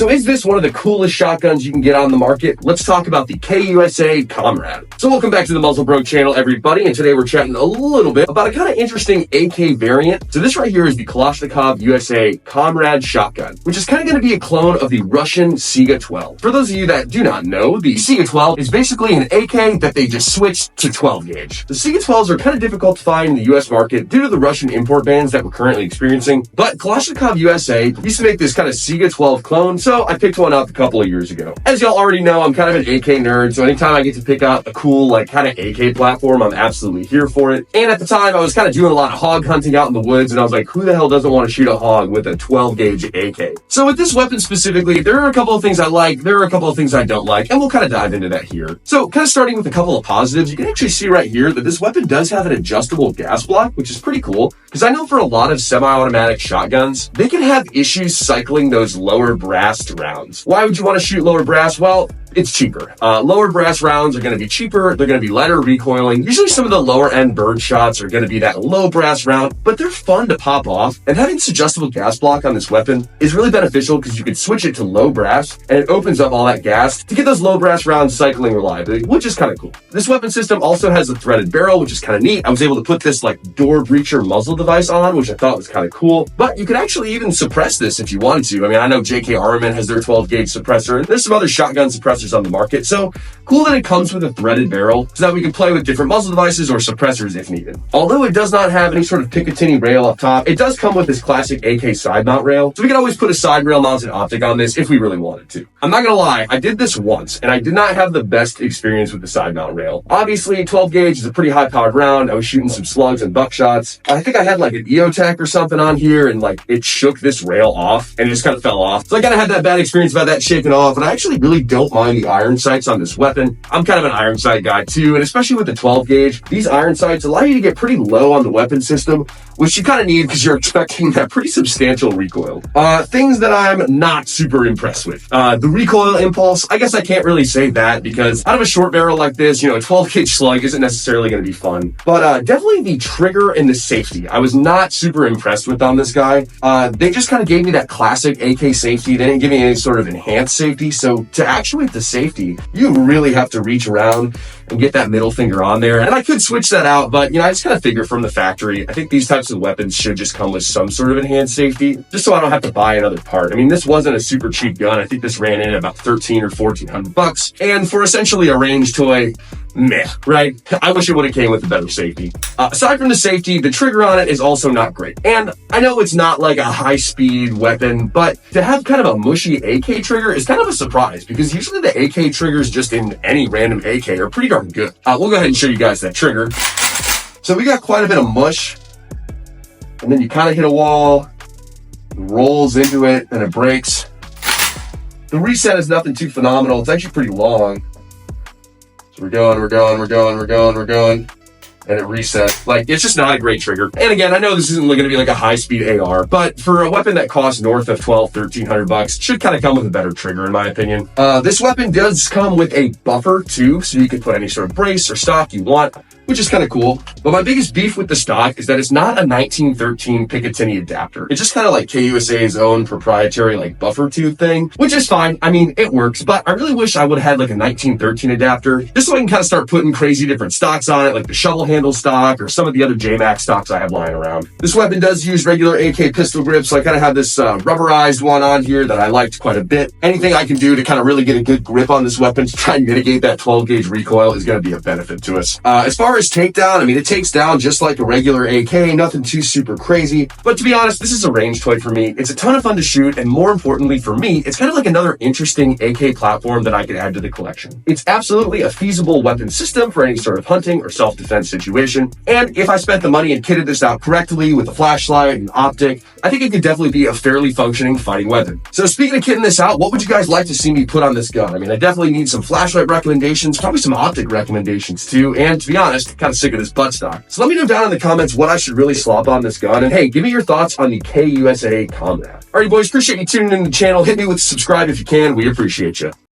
So is this one of the coolest shotguns you can get on the market? Let's talk about the KUSA Komrad. So welcome back to the Muzzle Bro channel, everybody, and today we're chatting a little bit about a kind of interesting AK variant. So this right here is the Kalashnikov USA Komrad shotgun, which is kind of going to be a clone of the Russian Siga 12. For those of you that do not know, the Siga 12 is basically an AK that they just switched to 12 gauge. The Siga 12s are kind of difficult to find in the US market due to the Russian import bans that we're currently experiencing, but Kalashnikov USA used to make this kind of Siga 12 clone, so I picked one up a couple of years ago. As y'all already know, I'm kind of an AK nerd, so anytime I get to pick up a cool, like, kind of AK platform, I'm absolutely here for it. And at the time, I was kind of doing a lot of hog hunting out in the woods, and I was like, who the hell doesn't want to shoot a hog with a 12 gauge AK? So with this weapon specifically, there are a couple of things I like, there are a couple of things I don't like, and we'll kind of dive into that here. So kind of starting with a couple of positives, you can actually see right here that this weapon does have an adjustable gas block, which is pretty cool, because I know for a lot of semi-automatic shotguns, they can have issues cycling those lower brass rounds. Why would you want to shoot lower brass? Well, it's cheaper. Lower brass rounds are going to be cheaper. They're going to be lighter recoiling. Usually some of the lower end bird shots are going to be that low brass round, but they're fun to pop off. And having this adjustable gas block on this weapon is really beneficial because you can switch it to low brass and it opens up all that gas to get those low brass rounds cycling reliably, which is kind of cool. This weapon system also has a threaded barrel, which is kind of neat. I was able to put this like door breacher muzzle device on, which I thought was kind of cool, but you could actually even suppress this if you wanted to. I mean, I know JK Armament has their 12 gauge suppressor and there's some other shotgun suppressors on the market. So cool that it comes with a threaded barrel so that we can play with different muzzle devices or suppressors if needed. Although it does not have any sort of Picatinny rail up top, it does come with this classic AK side mount rail. So we can always put a side rail mounted optic on this if we really wanted to. I'm not gonna lie, I did this once and I did not have the best experience with the side mount rail. Obviously 12 gauge is a pretty high powered round. I was shooting some slugs and buckshots. I think I had like an EOTech or something on here and like it shook this rail off and it just kind of fell off. So I kind of had that bad experience about that shaking off, and I actually really don't mind the iron sights on this weapon. I'm kind of an iron sight guy too, and especially with the 12 gauge, these iron sights allow you to get pretty low on the weapon system, which you kind of need because you're expecting that pretty substantial recoil. Things that I'm not super impressed with. The recoil impulse, I guess I can't really say that because out of a short barrel like this, you know, a 12 gauge slug isn't necessarily going to be fun. But definitely the trigger and the safety, I was not super impressed with on this guy. They just kind of gave me that classic AK safety. They didn't give me any sort of enhanced safety. So to actuate the safety, you really have to reach around and get that middle finger on there. And I could switch that out, but you know, I just kind of figure from the factory, I think these types of weapons should just come with some sort of enhanced safety, just so I don't have to buy another part. I mean, this wasn't a super cheap gun. I think this ran in at about 13 or 1400 bucks. And for essentially a range toy, meh, right? I wish it would have came with a better safety. Aside from the safety, the trigger on it is also not great. And I know it's not like a high-speed weapon, but to have kind of a mushy AK trigger is kind of a surprise because usually the AK triggers just in any random AK are pretty darn good. We'll go ahead and show you guys that trigger. So we got quite a bit of mush, and then you kind of hit a wall, it rolls into it, and it breaks. The reset is nothing too phenomenal. It's actually pretty long. So we're going, and it resets. Like, it's just not a great trigger. And again, I know this isn't going to be like a high-speed AR, but for a weapon that costs north of 1,300 bucks, should kind of come with a better trigger, in my opinion. This weapon does come with a buffer, too, so you can put any sort of brace or stock you want, which is kind of cool. But my biggest beef with the stock is that it's not a 1913 Picatinny adapter. It's just kind of like KUSA's own proprietary like buffer tube thing, which is fine. I mean, it works, but I really wish I would have had like a 1913 adapter just so I can kind of start putting crazy different stocks on it, like the shovel handle stock or some of the other JMax stocks I have lying around. This weapon does use regular AK pistol grip, so I kind of have this rubberized one on here that I liked quite a bit. Anything I can do to kind of really get a good grip on this weapon to try and mitigate that 12 gauge recoil is going to be a benefit to us. As far as takedown, I mean, it takes down just like a regular AK, nothing too super crazy. But to be honest, this is a range toy for me. It's a ton of fun to shoot, and more importantly for me, it's kind of like another interesting AK platform that I could add to the collection. It's absolutely a feasible weapon system for any sort of hunting or self-defense situation. And if I spent the money and kitted this out correctly with a flashlight and optic, I think it could definitely be a fairly functioning fighting weapon. So speaking of kitting this out, what would you guys like to see me put on this gun? I mean, I definitely need some flashlight recommendations, probably some optic recommendations too, and to be honest, kind of sick of this buttstock. So let me know down in the comments what I should really slop on this gun, and hey, give me your thoughts on the KUSA Komrad. Alright boys, appreciate you tuning in to the channel. Hit me with subscribe if you can. We appreciate you.